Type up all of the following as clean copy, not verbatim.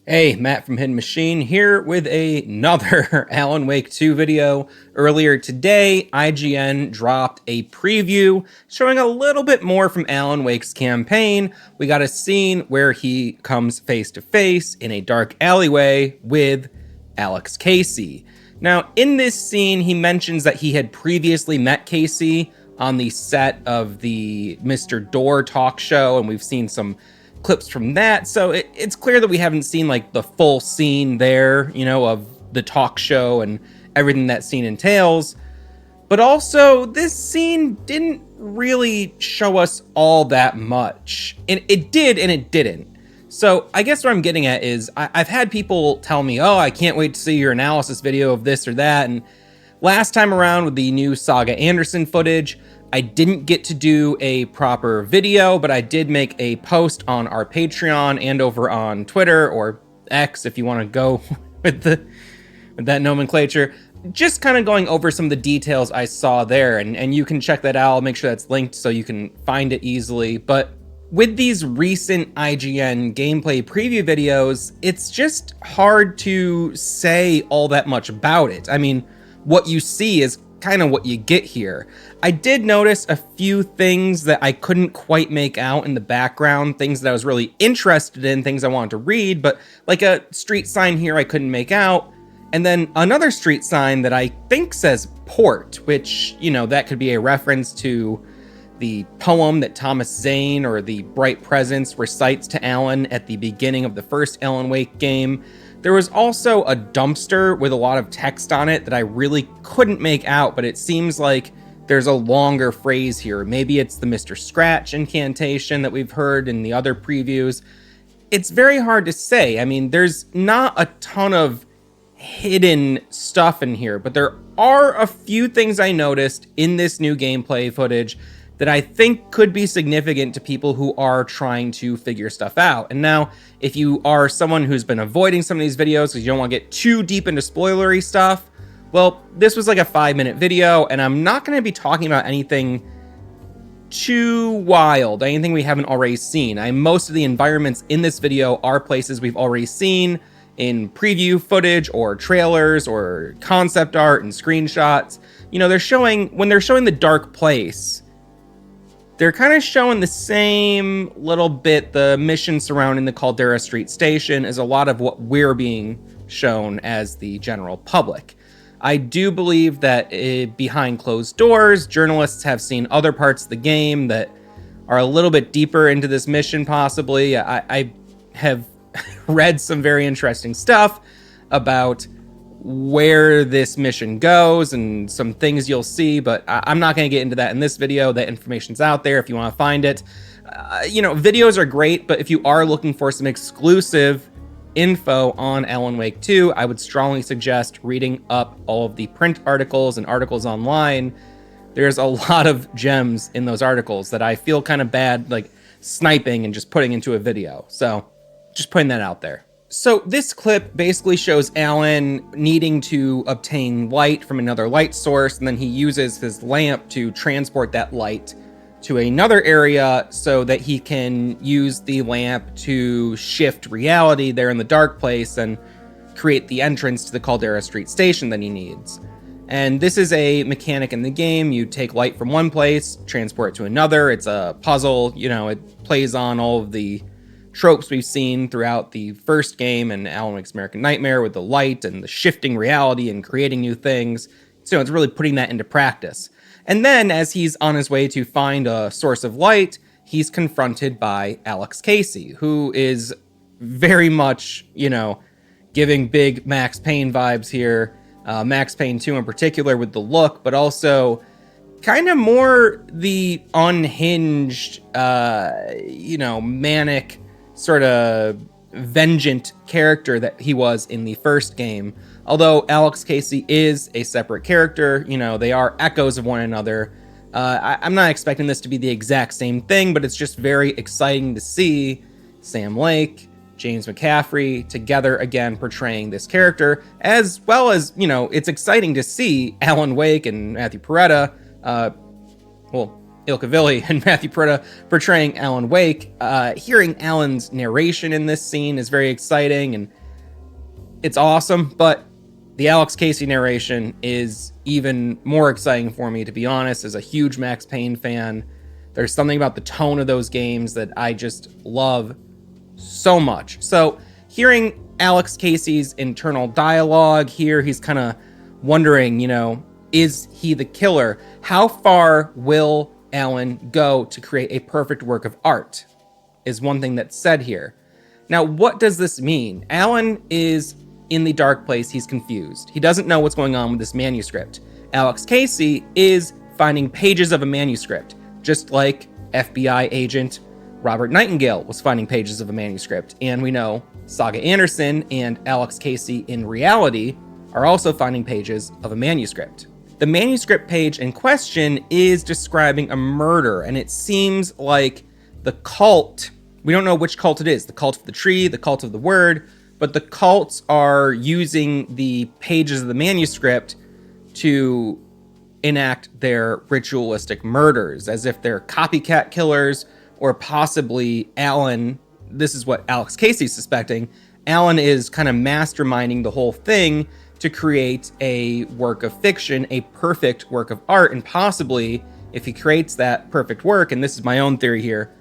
Hey, Matt from Hidden Machine here with another Alan Wake 2 video. Earlier today, IGN dropped a preview showing a little bit more from Alan Wake's campaign. We got a scene where he comes face to face in a dark alleyway with Alex Casey. Now, in this scene, he mentions that he had previously met Casey on the set of the Mr. Door talk show, and we've seen some clips from that, so it's clear that we haven't seen like the full scene there, of the talk show and everything that scene entails. But also, this scene didn't really show us all that much. And it did and it didn't. So I guess what I'm getting at is I've had people tell me, oh, I can't wait to see your analysis video of this or that. And last time around with the new Saga Anderson footage, I didn't get to do a proper video, but I did make a post on our Patreon and over on Twitter, or X if you want to go with that nomenclature, just kind of going over some of the details I saw there, and you can check that out. I'll make sure that's linked so you can find it easily. But with these recent IGN gameplay preview videos, it's just hard to say all that much about it. I mean, what you see is kind of what you get here. I did notice a few things that I couldn't quite make out in the background, things that I was really interested in, things I wanted to read, but like a street sign here I couldn't make out. And then another street sign that I think says port, which, that could be a reference to the poem that Thomas Zane or the Bright Presence recites to Alan at the beginning of the first Alan Wake game. There was also a dumpster with a lot of text on it that I really couldn't make out, but it seems like there's a longer phrase here. Maybe it's the Mr. Scratch incantation that we've heard in the other previews. It's very hard to say. I mean, there's not a ton of hidden stuff in here, but there are a few things I noticed in this new gameplay footage that I think could be significant to people who are trying to figure stuff out. And now, if you are someone who's been avoiding some of these videos because you don't want to get too deep into spoilery stuff, well, this was like a 5-minute video, and I'm not going to be talking about anything too wild, anything we haven't already seen. Most of the environments in this video are places we've already seen in preview footage or trailers or concept art and screenshots. When they're showing the dark place, they're kind of showing the same little bit, the mission surrounding the Caldera Street Station, as a lot of what we're being shown as the general public. I do believe that behind closed doors, journalists have seen other parts of the game that are a little bit deeper into this mission, possibly. I have read some very interesting stuff about where this mission goes and some things you'll see, but I'm not going to get into that in this video. That information's out there if you want to find it. Videos are great, but if you are looking for some exclusive info on Alan Wake 2, I would strongly suggest reading up all of the print articles and articles online. There's a lot of gems in those articles that I feel kind of bad, like sniping and just putting into a video. So just putting that out there. So this clip basically shows Alan needing to obtain light from another light source, and then he uses his lamp to transport that light to another area so that he can use the lamp to shift reality there in the dark place and create the entrance to the Caldera Street Station that he needs. And this is a mechanic in the game. You take light from one place, transport it to another. It's a puzzle, it plays on all of the tropes we've seen throughout the first game and Alan Wake's American Nightmare with the light and the shifting reality and creating new things. So it's really putting that into practice. And then as he's on his way to find a source of light, he's confronted by Alex Casey, who is very much, giving big Max Payne vibes here. Max Payne 2 in particular with the look, but also kind of more the unhinged, manic, sort of vengeant character that he was in the first game. Although Alex Casey is a separate character, they are echoes of one another. I'm not expecting this to be the exact same thing, but it's just very exciting to see Sam Lake, James McCaffrey together again portraying this character, as well as, it's exciting to see Alan Wake and Matthew Peretta, Ilkavilli and Matthew Peretta portraying Alan Wake. Hearing Alan's narration in this scene is very exciting and it's awesome, but the Alex Casey narration is even more exciting for me, to be honest. As a huge Max Payne fan, there's something about the tone of those games that I just love so much. So hearing Alex Casey's internal dialogue here, he's kind of wondering, is he the killer? How far will Alan go to create a perfect work of art? Is one thing that's said here. Now, what does this mean? Alan is in the dark place. He's confused. He doesn't know what's going on with this manuscript. Alex Casey is finding pages of a manuscript, just like FBI agent Robert Nightingale was finding pages of a manuscript. And we know Saga Anderson and Alex Casey in reality are also finding pages of a manuscript. The manuscript page in question is describing a murder, and it seems like the cult, we don't know which cult it is, the cult of the tree, the cult of the word, but the cults are using the pages of the manuscript to enact their ritualistic murders, as if they're copycat killers, or possibly Alan, this is what Alex Casey's suspecting, Alan is kind of masterminding the whole thing to create a work of fiction, a perfect work of art, and possibly, if he creates that perfect work, and this is my own theory here,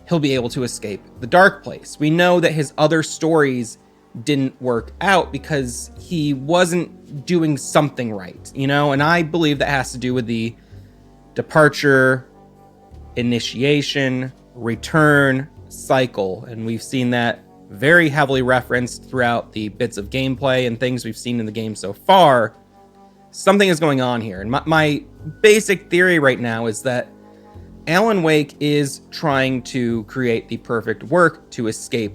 he'll be able to escape the dark place. We know that his other stories didn't work out because he wasn't doing something right, and I believe that has to do with the departure, initiation, return cycle, and we've seen that very heavily referenced throughout the bits of gameplay and things we've seen in the game so far. Something is going on here, and my basic theory right now is that Alan Wake is trying to create the perfect work to escape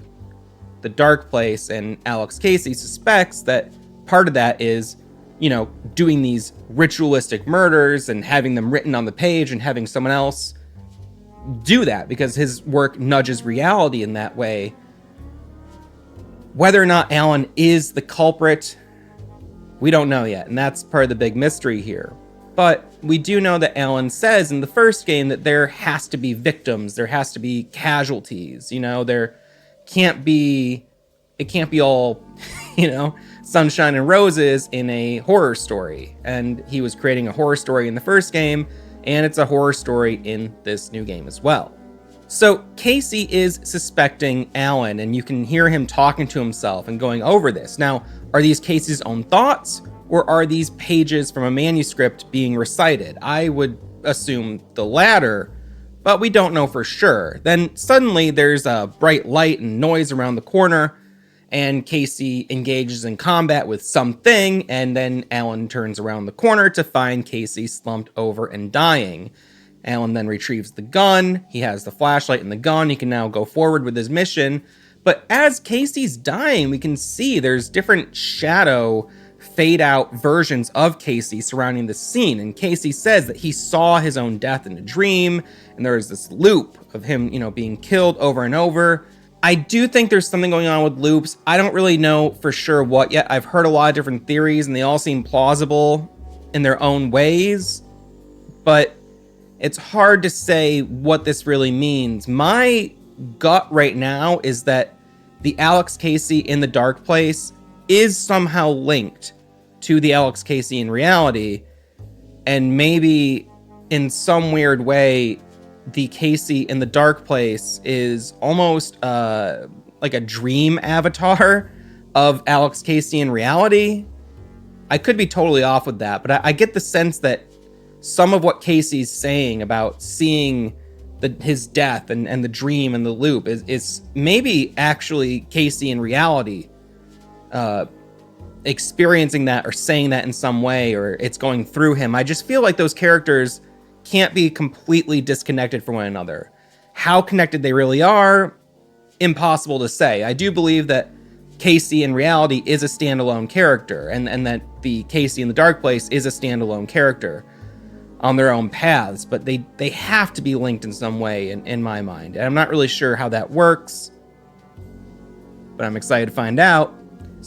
the dark place, and Alex Casey suspects that part of that is, doing these ritualistic murders and having them written on the page and having someone else do that because his work nudges reality in that way. Whether or not Alan is the culprit, we don't know yet, and that's part of the big mystery here. But we do know that Alan says in the first game that there has to be victims, there has to be casualties, there can't be, it can't be all, sunshine and roses in a horror story. And he was creating a horror story in the first game, and it's a horror story in this new game as well. So Casey is suspecting Alan, and you can hear him talking to himself and going over this. Now, are these Casey's own thoughts, or are these pages from a manuscript being recited? I would assume the latter, but we don't know for sure. Then suddenly there's a bright light and noise around the corner, and Casey engages in combat with something, and then Alan turns around the corner to find Casey slumped over and dying. Alan then retrieves the gun. He has the flashlight and the gun. He can now go forward with his mission. But as Casey's dying, we can see there's different shadow fade out versions of Casey surrounding the scene. And Casey says that he saw his own death in a dream, and there is this loop of him, being killed over and over. I do think there's something going on with loops. I don't really know for sure what yet. I've heard a lot of different theories, and they all seem plausible in their own ways, but it's hard to say what this really means. My gut right now is that the Alex Casey in the dark place is somehow linked to the Alex Casey in reality, and maybe in some weird way the Casey in the dark place is almost like a dream avatar of Alex Casey in reality. I could be totally off with that, but I get the sense that some of what Casey's saying about seeing his death and the dream and the loop is maybe actually Casey in reality experiencing that or saying that in some way, or it's going through him. I just feel like those characters can't be completely disconnected from one another. How connected they really are, impossible to say. I do believe that Casey in reality is a standalone character, and that the Casey in the dark place is a standalone character on their own paths, but they have to be linked in some way in my mind. And I'm not really sure how that works, but I'm excited to find out.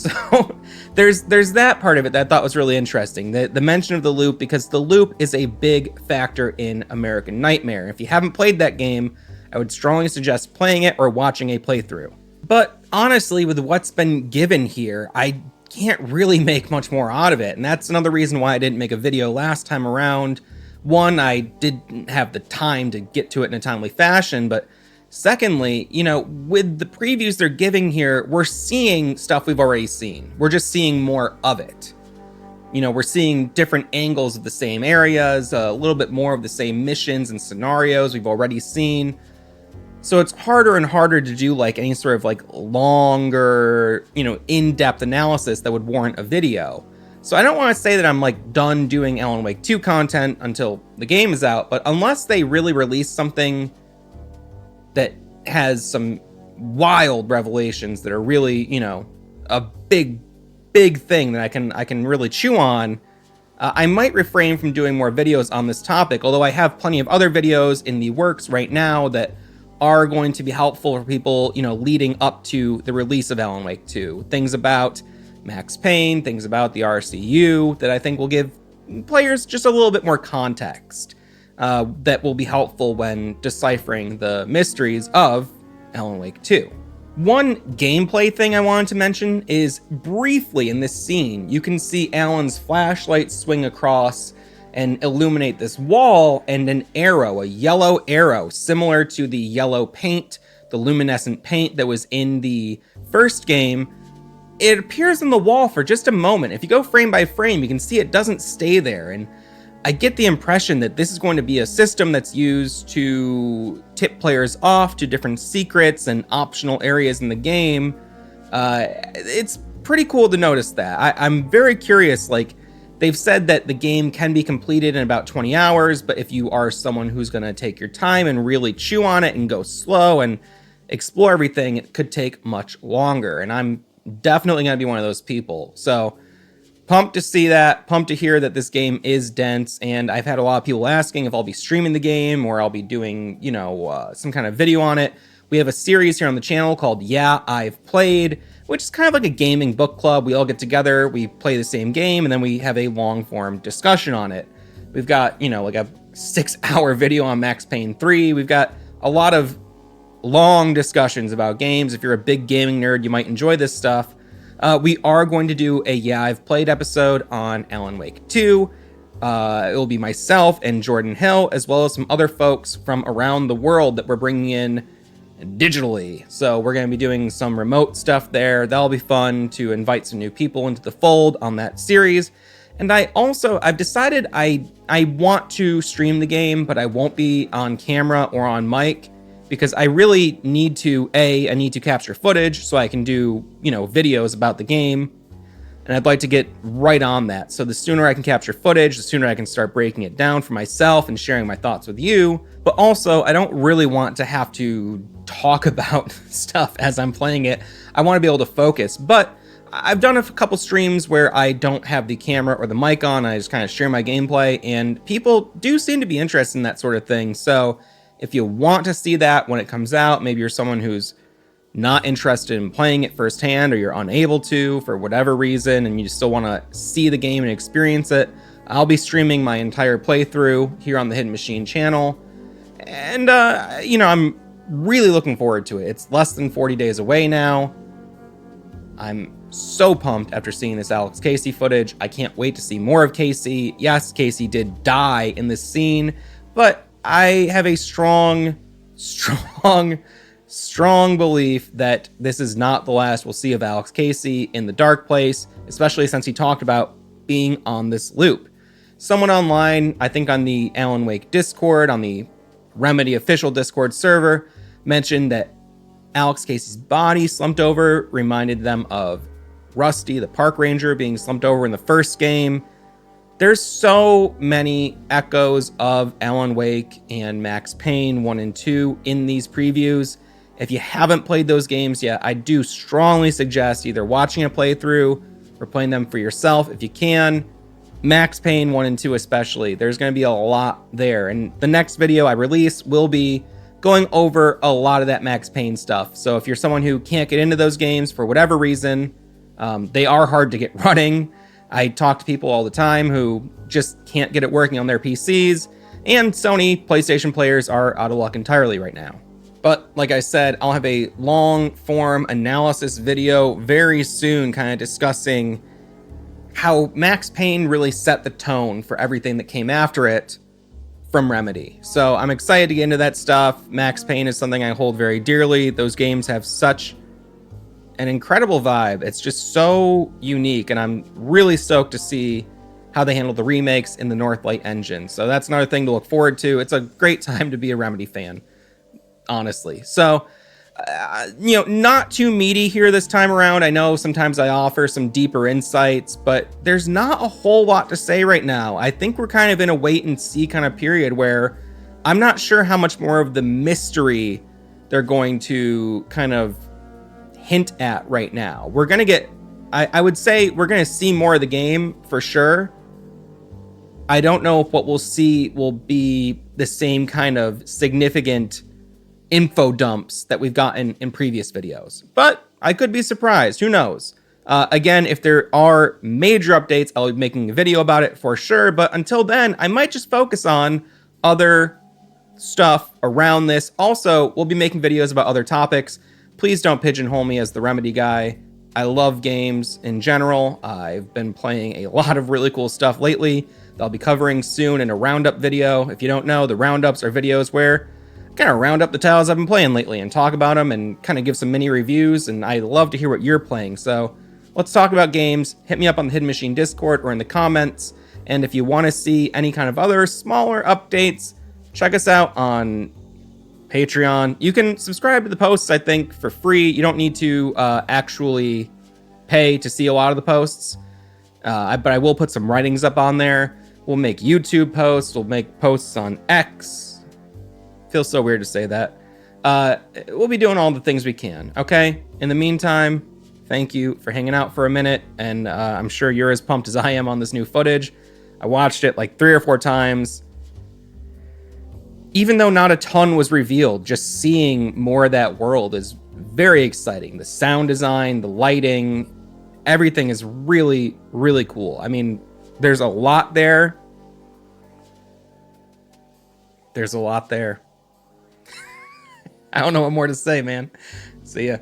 So there's that part of it that I thought was really interesting. The mention of the loop, because the loop is a big factor in American Nightmare. If you haven't played that game, I would strongly suggest playing it or watching a playthrough. But honestly, with what's been given here, I can't really make much more out of it. And that's another reason why I didn't make a video last time around. One, I didn't have the time to get to it in a timely fashion, but secondly, you know, with the previews they're giving here, we're seeing stuff we've already seen. We're just seeing more of it. You know, we're seeing different angles of the same areas, a little bit more of the same missions and scenarios we've already seen. So it's harder and harder to do like any sort of like longer, you know, in-depth analysis that would warrant a video. So I don't want to say that I'm like done doing Alan Wake 2 content until the game is out, but unless they really release something that has some wild revelations that are really, you know, a big thing that I can really chew on, I might refrain from doing more videos on this topic, although I have plenty of other videos in the works right now that are going to be helpful for people, you know, leading up to the release of Alan Wake 2. Things about Max Payne, things about the RCU that I think will give players just a little bit more context that will be helpful when deciphering the mysteries of Alan Wake 2. One gameplay thing I wanted to mention is briefly in this scene, you can see Alan's flashlight swing across and illuminate this wall, and an arrow, a yellow arrow, similar to the yellow paint, the luminescent paint that was in the first game. It appears on the wall for just a moment. If you go frame by frame, you can see it doesn't stay there, and I get the impression that this is going to be a system that's used to tip players off to different secrets and optional areas in the game. It's pretty cool to notice that. I'm very curious, like, they've said that the game can be completed in about 20 hours, but if you are someone who's going to take your time and really chew on it and go slow and explore everything, it could take much longer. And I'm definitely going to be one of those people. So pumped to see that, pumped to hear that this game is dense. And I've had a lot of people asking if I'll be streaming the game or I'll be doing, you know, some kind of video on it. We have a series here on the channel called Yeah, I've Played, which is kind of like a gaming book club. We all get together, we play the same game, and then we have a long-form discussion on it. We've got, you know, like a 6-hour video on Max Payne 3. We've got a lot of long discussions about games. If you're a big gaming nerd, you might enjoy this stuff. We are going to do a Yeah, I've Played episode on Alan Wake 2. It will be myself and Jordan Hill, as well as some other folks from around the world that we're bringing in digitally. So we're going to be doing some remote stuff there. That'll be fun to invite some new people into the fold on that series. And I've decided I want to stream the game, but I won't be on camera or on mic because I really need to, I need to capture footage so I can do, you know, videos about the game. And I'd like to get right on that. So the sooner I can capture footage, the sooner I can start breaking it down for myself and sharing my thoughts with you. But also, I don't really want to have to talk about stuff as I'm playing it. I want to be able to focus. But I've done a couple streams where I don't have the camera or the mic on. I just kind of share my gameplay, and people do seem to be interested in that sort of thing. So if you want to see that when it comes out, maybe you're someone who's not interested in playing it firsthand, or you're unable to for whatever reason, and you still want to see the game and experience it, I'll be streaming my entire playthrough here on the Hidden Machine channel. And, you know, I'm really looking forward to it. It's less than 40 days away now. I'm so pumped after seeing this Alex Casey footage. I can't wait to see more of Casey. Yes, Casey did die in this scene, but I have a strong belief that this is not the last we'll see of Alex Casey in the Dark Place, especially since he talked about being on this loop. Someone online, I think on the Alan Wake Discord, on the Remedy official Discord server, mentioned that Alex Casey's body slumped over reminded them of Rusty, the park ranger, being slumped over in the first game. There's so many echoes of Alan Wake and Max Payne 1 and 2 in these previews. If you haven't played those games yet, I do strongly suggest either watching a playthrough or playing them for yourself if you can. Max Payne 1 and 2 especially, there's going to be a lot there. And the next video I release will be going over a lot of that Max Payne stuff. So if you're someone who can't get into those games for whatever reason, They are hard to get running. I talk to people all the time who just can't get it working on their PCs, and Sony PlayStation players are out of luck entirely right now. But like I said, I'll have a long form analysis video very soon kind of discussing how Max Payne really set the tone for everything that came after it from Remedy. So I'm excited to get into that stuff. Max Payne is something I hold very dearly. Those games have such an incredible vibe. It's just so unique, and I'm really stoked to see how they handle the remakes in the Northlight engine. So that's another thing to look forward to. It's a great time to be a Remedy fan, honestly. So, not too meaty here this time around. I know sometimes I offer some deeper insights, but there's not a whole lot to say right now. I think we're kind of in a wait and see kind of period where I'm not sure how much more of the mystery they're going to kind of hint at right now. We're going to get, I would say we're going to see more of the game for sure. I don't know if what we'll see will be the same kind of significant info dumps that we've gotten in previous videos, but I could be surprised. Who knows? Again, if there are major updates, I'll be making a video about it for sure. But until then, I might just focus on other stuff around this. Also, we'll be making videos about other topics. Please don't pigeonhole me as the Remedy guy. I love games in general. I've been playing a lot of really cool stuff lately that I'll be covering soon in a roundup video. If you don't know, the roundups are videos where I kind of round up the titles I've been playing lately and talk about them and kind of give some mini reviews, and I love to hear what you're playing. So let's talk about games. Hit me up on the Hidden Machine Discord or in the comments. And if you want to see any kind of other smaller updates, check us out on Patreon. You can subscribe to the posts, I think, for free. You don't need to actually pay to see a lot of the posts, but I will put some writings up on there. We'll make YouTube posts. We'll make posts on X. Feels so weird to say that. We'll be doing all the things we can, okay? In the meantime, thank you for hanging out for a minute, and I'm sure you're as pumped as I am on this new footage. I watched it like 3 or 4 times. Even though not a ton was revealed, just seeing more of that world is very exciting. The sound design, the lighting, everything is really, really cool. I mean, there's a lot there. There's a lot there. I don't know what more to say, man. See ya.